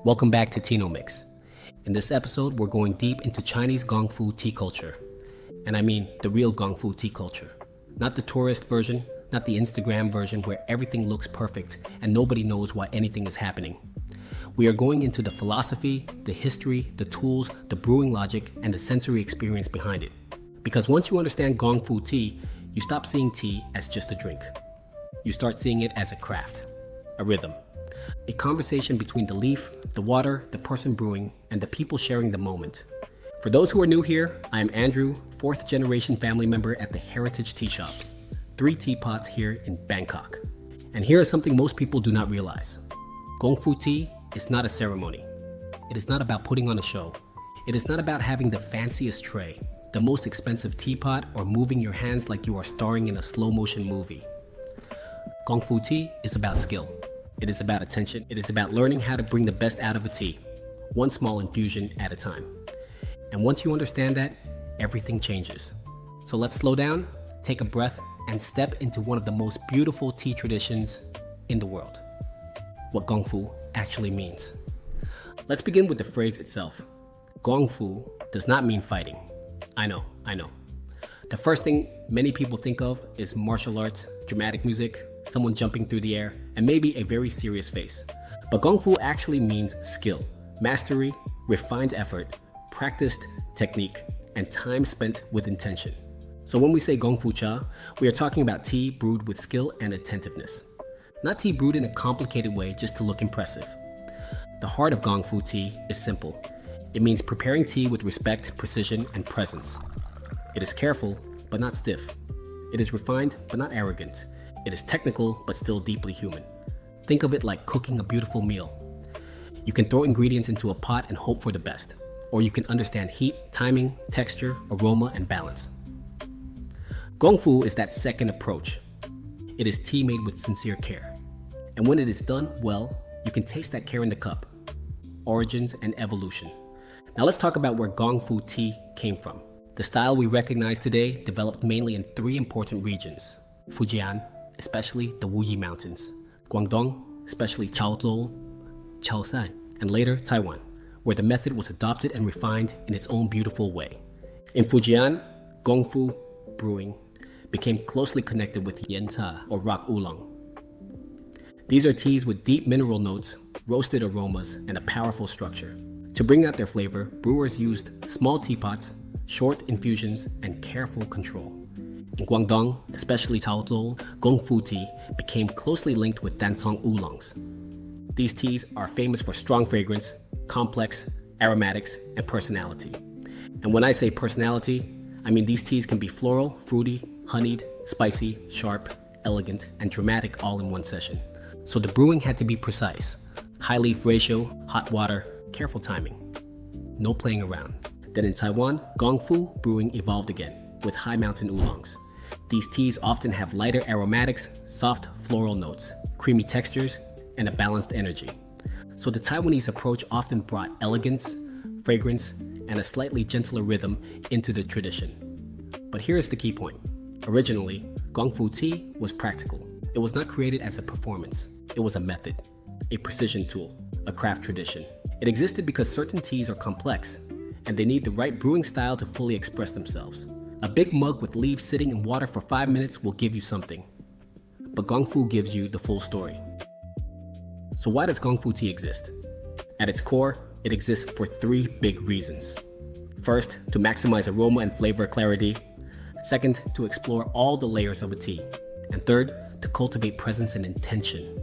Welcome back to Tino Mix. In this episode, we're going deep into Chinese Gong Fu tea culture. And I mean the real Gong Fu tea culture. Not the tourist version, not the Instagram version where everything looks perfect and nobody knows why anything is happening. We are going into the philosophy, the history, the tools, the brewing logic, and the sensory experience behind it. Because once you understand Gong Fu tea, you stop seeing tea as just a drink. You start seeing it as a craft, a rhythm, a conversation between the leaf, the water, the person brewing, and the people sharing the moment. For those who are new here, I am Andrew, fourth generation family member at the Heritage Tea Shop. 3 teapots here in Bangkok. And here is something most people do not realize. Gong Fu tea is not a ceremony. It is not about putting on a show. It is not about having the fanciest tray, the most expensive teapot, or moving your hands like you are starring in a slow motion movie. Gong Fu tea is about skill. It is about attention. It is about learning how to bring the best out of a tea, one small infusion at a time. And once you understand that, everything changes. So let's slow down, take a breath, and step into one of the most beautiful tea traditions in the world. What Gong Fu actually means. Let's begin with the phrase itself. Gong Fu does not mean fighting. I know. The first thing many people think of is martial arts, dramatic music, someone jumping through the air, and maybe a very serious face. But Gong Fu actually means skill, mastery, refined effort, practiced technique, and time spent with intention. So when we say Gong Fu Cha, we are talking about tea brewed with skill and attentiveness. Not tea brewed in a complicated way just to look impressive. The heart of Gong Fu tea is simple. It means preparing tea with respect, precision, and presence. It is careful, but not stiff. It is refined, but not arrogant. It is technical, but still deeply human. Think of it like cooking a beautiful meal. You can throw ingredients into a pot and hope for the best. Or you can understand heat, timing, texture, aroma, and balance. Gong Fu is that second approach. It is tea made with sincere care. And when it is done well, you can taste that care in the cup. Origins and evolution. Now let's talk about where Gong Fu tea came from. The style we recognize today developed mainly in 3 important regions. Fujian, especially the Wuyi Mountains. Guangdong, especially Chaozhou, Chaoshan, and later Taiwan, where the method was adopted and refined in its own beautiful way. In Fujian, Gong Fu brewing became closely connected with Yancha or rock oolong. These are teas with deep mineral notes, roasted aromas, and a powerful structure. To bring out their flavor, brewers used small teapots, short infusions, and careful control. In Guangdong, especially Chaozhou, Gong Fu tea became closely linked with Dancong oolongs. These teas are famous for strong fragrance, complex aromatics, and personality. And when I say personality, I mean these teas can be floral, fruity, honeyed, spicy, sharp, elegant, and dramatic all in one session. So the brewing had to be precise. High leaf ratio, hot water, careful timing. No playing around. Then in Taiwan, Gong Fu brewing evolved again with high mountain oolongs. These teas often have lighter aromatics, soft floral notes, creamy textures, and a balanced energy. So the Taiwanese approach often brought elegance, fragrance, and a slightly gentler rhythm into the tradition. But here is the key point. Originally, Gong Fu tea was practical. It was not created as a performance. It was a method, a precision tool, a craft tradition. It existed because certain teas are complex, and they need the right brewing style to fully express themselves. A big mug with leaves sitting in water for 5 minutes will give you something. But Gong Fu gives you the full story. So why does Gong Fu tea exist? At its core, it exists for 3 big reasons. First, to maximize aroma and flavor clarity. Second, to explore all the layers of a tea. And third, to cultivate presence and intention.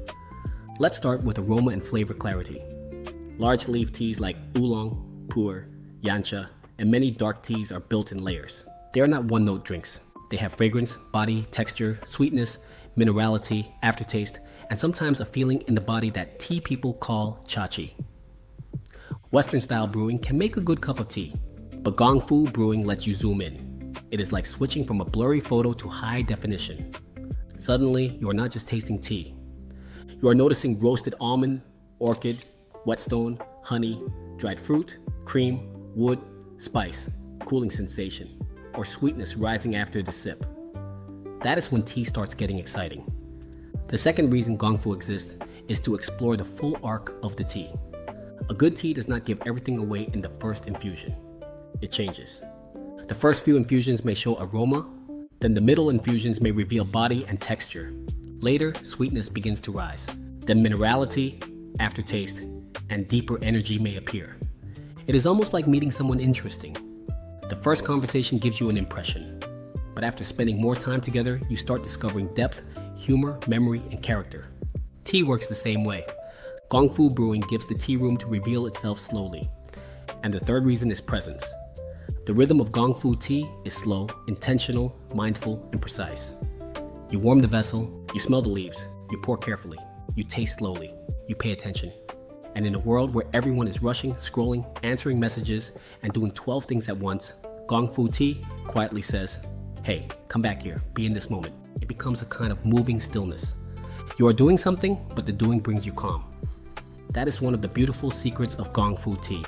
Let's start with aroma and flavor clarity. Large leaf teas like oolong, pu'er, yancha, and many dark teas are built in layers. They are not one-note drinks. They have fragrance, body, texture, sweetness, minerality, aftertaste, and sometimes a feeling in the body that tea people call chachi. Western-style brewing can make a good cup of tea, but Gong Fu brewing lets you zoom in. It is like switching from a blurry photo to high definition. Suddenly, you are not just tasting tea. You are noticing roasted almond, orchid, whetstone, honey, dried fruit, cream, wood, spice, cooling sensation, or sweetness rising after the sip. That is when tea starts getting exciting. The second reason Gong Fu exists is to explore the full arc of the tea. A good tea does not give everything away in the first infusion. It changes. The first few infusions may show aroma, then the middle infusions may reveal body and texture. Later, sweetness begins to rise. Then minerality, aftertaste, and deeper energy may appear. It is almost like meeting someone interesting. The first conversation gives you an impression, but after spending more time together, you start discovering depth, humor, memory, and character. Tea works the same way. Gongfu brewing gives the tea room to reveal itself slowly. And the third reason is presence. The rhythm of Gongfu tea is slow, intentional, mindful, and precise. You warm the vessel, you smell the leaves, you pour carefully, you taste slowly, you pay attention. And in a world where everyone is rushing, scrolling, answering messages, and doing 12 things at once, Gongfu tea quietly says, "Hey, come back here, be in this moment." It becomes a kind of moving stillness. You are doing something, but the doing brings you calm. That is one of the beautiful secrets of Gongfu tea.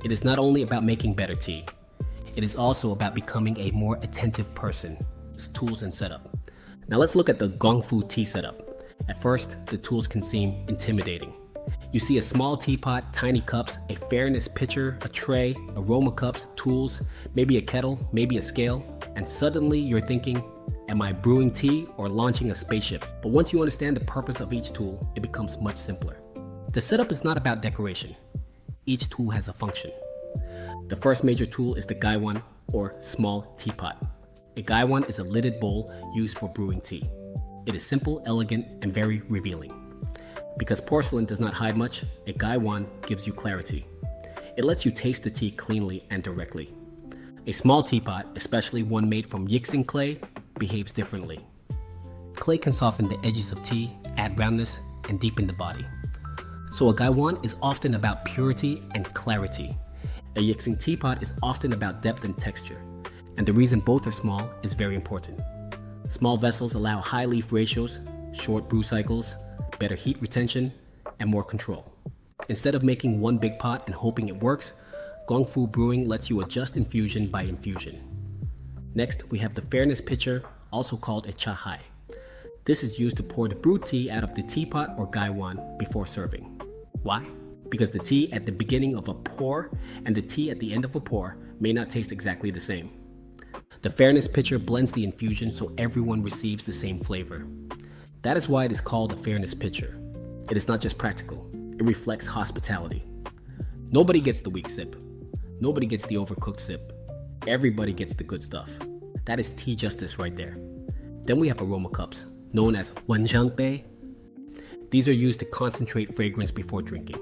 It is not only about making better tea, it is also about becoming a more attentive person. It's tools and setup. Now let's look at the Gongfu tea setup. At first, the tools can seem intimidating. You see a small teapot, tiny cups, a fairness pitcher, a tray, aroma cups, tools, maybe a kettle, maybe a scale, and suddenly you're thinking, am I brewing tea or launching a spaceship? But once you understand the purpose of each tool, it becomes much simpler. The setup is not about decoration. Each tool has a function. The first major tool is the gaiwan, or small teapot. A gaiwan is a lidded bowl used for brewing tea. It is simple, elegant, and very revealing. Because porcelain does not hide much, a gaiwan gives you clarity. It lets you taste the tea cleanly and directly. A small teapot, especially one made from yixing clay, behaves differently. Clay can soften the edges of tea, add roundness, and deepen the body. So a gaiwan is often about purity and clarity. A yixing teapot is often about depth and texture. And the reason both are small is very important. Small vessels allow high leaf ratios, short brew cycles, better heat retention, and more control. Instead of making one big pot and hoping it works, Gongfu brewing lets you adjust infusion by infusion. Next, we have the fairness pitcher, also called a cha hai. This is used to pour the brewed tea out of the teapot or gaiwan before serving. Why? Because the tea at the beginning of a pour and the tea at the end of a pour may not taste exactly the same. The fairness pitcher blends the infusion so everyone receives the same flavor. That is why it is called a fairness pitcher. It is not just practical, it reflects hospitality. Nobody gets the weak sip. Nobody gets the overcooked sip. Everybody gets the good stuff. That is tea justice right there. Then we have aroma cups, known as wenjiangbei. These are used to concentrate fragrance before drinking.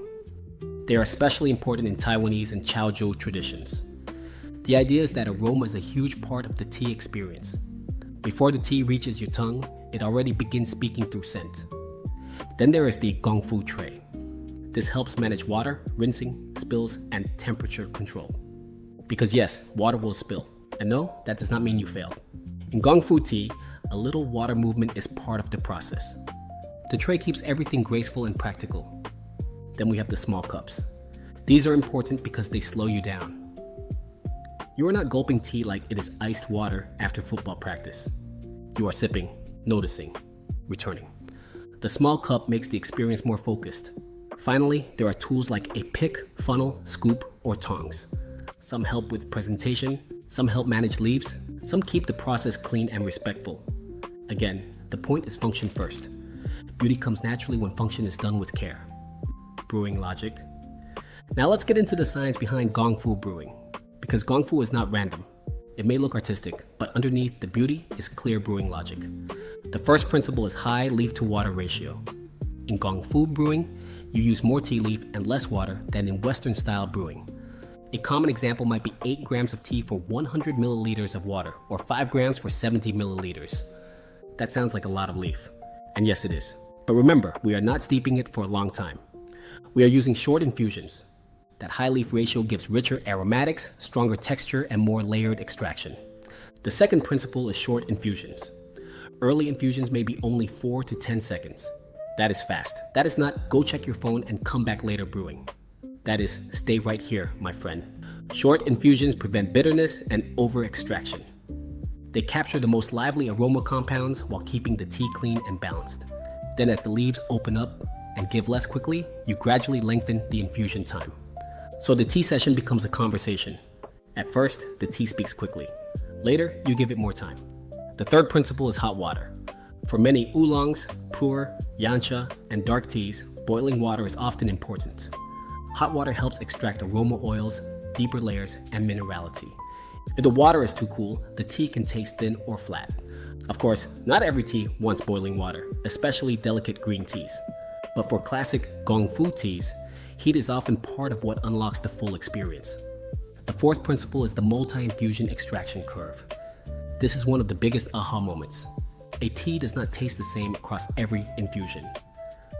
They are especially important in Taiwanese and Chaozhou traditions. The idea is that aroma is a huge part of the tea experience. Before the tea reaches your tongue, it already begins speaking through scent. Then there is the Gongfu tray. This helps manage water, rinsing, spills, and temperature control. Because yes, water will spill. And no, that does not mean you failed. In Gongfu tea, a little water movement is part of the process. The tray keeps everything graceful and practical. Then we have the small cups. These are important because they slow you down. You are not gulping tea like it is iced water after football practice. You are sipping, noticing, returning. The small cup makes the experience more focused. Finally, there are tools like a pick, funnel, scoop, or tongs. Some help with presentation, some help manage leaves, some keep the process clean and respectful. Again, the point is function first. Beauty comes naturally when function is done with care. Brewing logic. Now let's get into the science behind Gongfu brewing. Because Gongfu is not random. It may look artistic, but underneath the beauty is clear brewing logic. The first principle is high leaf to water ratio. In Gongfu brewing, you use more tea leaf and less water than in Western style brewing. A common example might be 8 grams of tea for 100 milliliters of water, or 5 grams for 70 milliliters. That sounds like a lot of leaf. And yes, it is. But remember, we are not steeping it for a long time. We are using short infusions. That high leaf ratio gives richer aromatics, stronger texture, and more layered extraction. The second principle is short infusions. Early infusions may be only 4 to 10 seconds. That is fast. That is not go check your phone and come back later brewing. That is stay right here, my friend. Short infusions prevent bitterness and over-extraction. They capture the most lively aroma compounds while keeping the tea clean and balanced. Then as the leaves open up and give less quickly, you gradually lengthen the infusion time. So the tea session becomes a conversation. At first, the tea speaks quickly. Later, you give it more time. The third principle is hot water. For many oolongs, pu'er, yancha, and dark teas, boiling water is often important. Hot water helps extract aroma oils, deeper layers, and minerality. If the water is too cool, the tea can taste thin or flat. Of course, not every tea wants boiling water, especially delicate green teas. But for classic Gong Fu teas, heat is often part of what unlocks the full experience. The fourth principle is the multi-infusion extraction curve. This is one of the biggest aha moments. A tea does not taste the same across every infusion.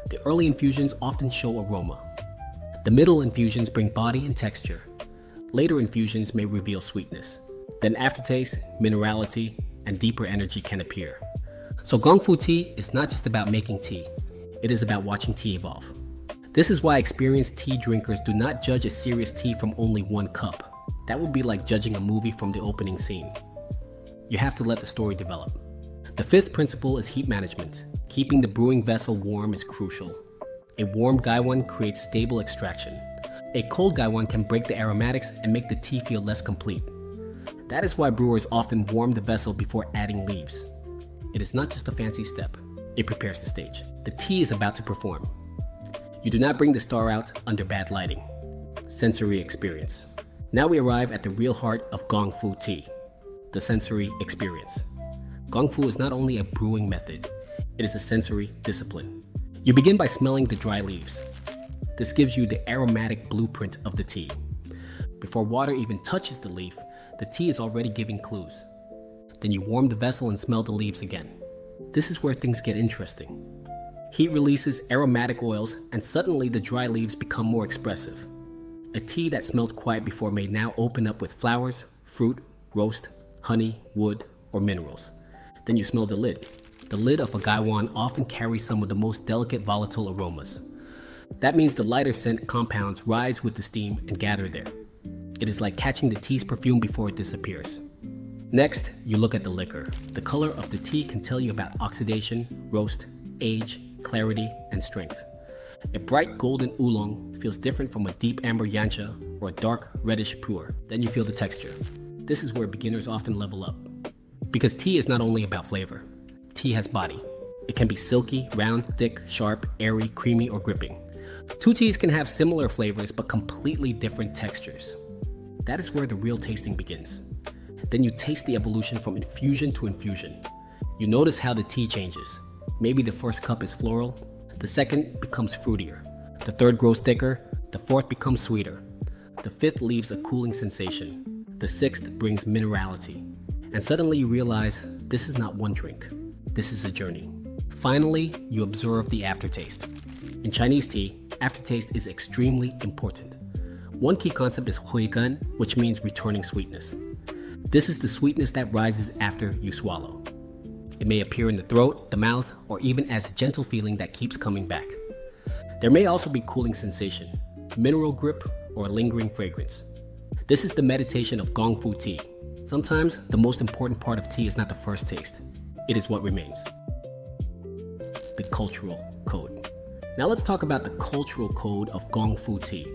The early infusions often show aroma. The middle infusions bring body and texture. Later infusions may reveal sweetness. Then aftertaste, minerality, and deeper energy can appear. So Gong Fu tea is not just about making tea. It is about watching tea evolve. This is why experienced tea drinkers do not judge a serious tea from only one cup. That would be like judging a movie from the opening scene. You have to let the story develop. The fifth principle is heat management. Keeping the brewing vessel warm is crucial. A warm gaiwan creates stable extraction. A cold gaiwan can break the aromatics and make the tea feel less complete. That is why brewers often warm the vessel before adding leaves. It is not just a fancy step. It prepares the stage. The tea is about to perform. You do not bring the star out under bad lighting. Sensory experience. Now we arrive at the real heart of Gong Fu tea, the sensory experience. Gong Fu is not only a brewing method, it is a sensory discipline. You begin by smelling the dry leaves. This gives you the aromatic blueprint of the tea. Before water even touches the leaf, the tea is already giving clues. Then you warm the vessel and smell the leaves again. This is where things get interesting. Heat releases aromatic oils and suddenly the dry leaves become more expressive. A tea that smelled quiet before may now open up with flowers, fruit, roast, honey, wood, or minerals. Then you smell the lid. The lid of a gaiwan often carries some of the most delicate volatile aromas. That means the lighter scent compounds rise with the steam and gather there. It is like catching the tea's perfume before it disappears. Next, you look at the liquor. The color of the tea can tell you about oxidation, roast, age, clarity, and strength. A bright golden oolong feels different from a deep amber yancha or a dark reddish pu'er. Then you feel the texture. This is where beginners often level up. Because tea is not only about flavor. Tea has body. It can be silky, round, thick, sharp, airy, creamy, or gripping. Two teas can have similar flavors but completely different textures. That is where the real tasting begins. Then you taste the evolution from infusion to infusion. You notice how the tea changes. Maybe the first cup is floral, the second becomes fruitier, the third grows thicker, the fourth becomes sweeter, the fifth leaves a cooling sensation, the sixth brings minerality, and suddenly you realize this is not one drink, this is a journey. Finally, you observe the aftertaste. In Chinese tea, aftertaste is extremely important. One key concept is hui gan, which means returning sweetness. This is the sweetness that rises after you swallow. It may appear in the throat, the mouth, or even as a gentle feeling that keeps coming back. There may also be cooling sensation, mineral grip, or lingering fragrance. This is the meditation of Gong Fu tea. Sometimes, the most important part of tea is not the first taste. It is what remains. The cultural code. Now let's talk about the cultural code of Gong Fu tea.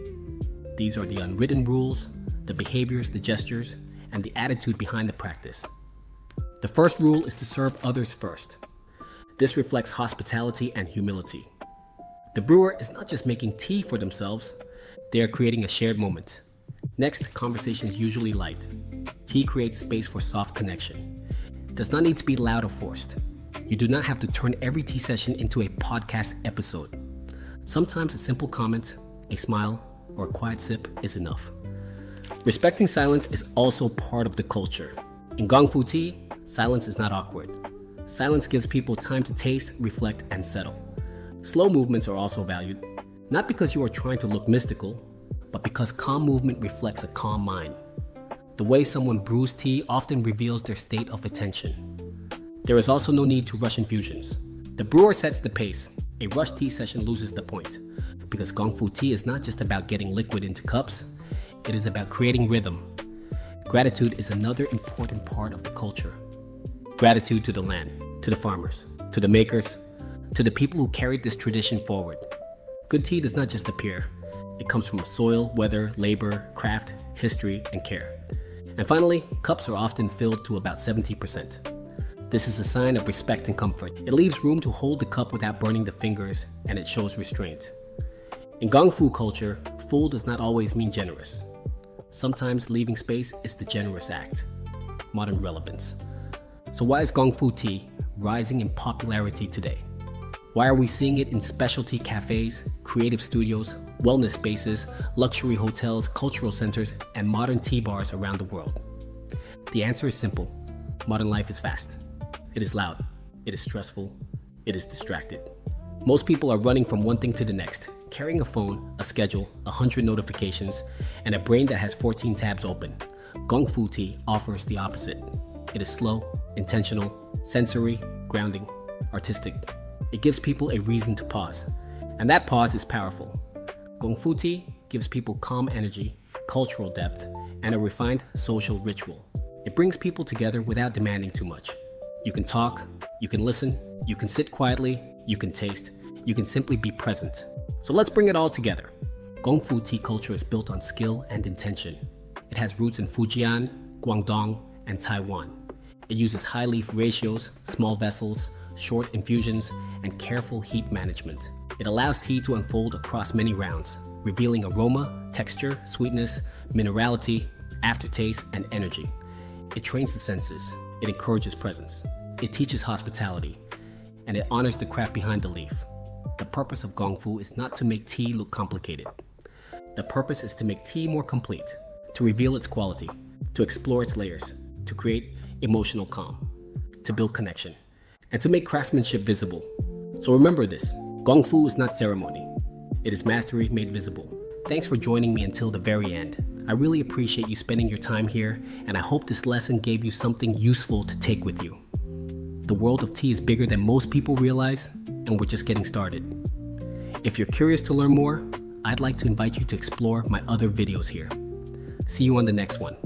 These are the unwritten rules, the behaviors, the gestures, and the attitude behind the practice. The first rule is to serve others first. This reflects hospitality and humility. The brewer is not just making tea for themselves, they are creating a shared moment. Next, conversation is usually light. Tea creates space for soft connection. It does not need to be loud or forced. You do not have to turn every tea session into a podcast episode. Sometimes a simple comment, a smile, or a quiet sip is enough. Respecting silence is also part of the culture. In Gong Fu tea, silence is not awkward. Silence gives people time to taste, reflect, and settle. Slow movements are also valued, not because you are trying to look mystical, but because calm movement reflects a calm mind. The way someone brews tea often reveals their state of attention. There is also no need to rush infusions. The brewer sets the pace. A rushed tea session loses the point, because Gong Fu tea is not just about getting liquid into cups, it is about creating rhythm. Gratitude is another important part of the culture. Gratitude to the land, to the farmers, to the makers, to the people who carried this tradition forward. Good tea does not just appear. It comes from soil, weather, labor, craft, history, and care. And finally, cups are often filled to about 70%. This is a sign of respect and comfort. It leaves room to hold the cup without burning the fingers, and it shows restraint. In Gongfu culture, full does not always mean generous. Sometimes leaving space is the generous act. Modern relevance. So why is Gongfu tea rising in popularity today? Why are we seeing it in specialty cafes, creative studios, wellness spaces, luxury hotels, cultural centers, and modern tea bars around the world? The answer is simple. Modern life is fast. It is loud. It is stressful. It is distracted. Most people are running from one thing to the next, carrying a phone, a schedule, 100 notifications, and a brain that has 14 tabs open. Gongfu tea offers the opposite. It is slow, intentional, sensory, grounding, artistic. It gives people a reason to pause, and that pause is powerful. Gongfu tea gives people calm energy, cultural depth, and a refined social ritual. It brings people together without demanding too much. You can talk, you can listen, you can sit quietly, you can taste, you can simply be present. So let's bring it all together. Gongfu tea culture is built on skill and intention. It has roots in Fujian, Guangdong, and Taiwan. It uses high leaf ratios, small vessels, short infusions, and careful heat management. It allows tea to unfold across many rounds, revealing aroma, texture, sweetness, minerality, aftertaste, and energy. It trains the senses. It encourages presence. It teaches hospitality, and it honors the craft behind the leaf. The purpose of Gongfu is not to make tea look complicated. The purpose is to make tea more complete, to reveal its quality, to explore its layers, to create emotional calm, to build connection, and to make craftsmanship visible. So remember this, Gongfu is not ceremony. It is mastery made visible. Thanks for joining me until the very end. I really appreciate you spending your time here, and I hope this lesson gave you something useful to take with you. The world of tea is bigger than most people realize, and we're just getting started. If you're curious to learn more, I'd like to invite you to explore my other videos here. See you on the next one.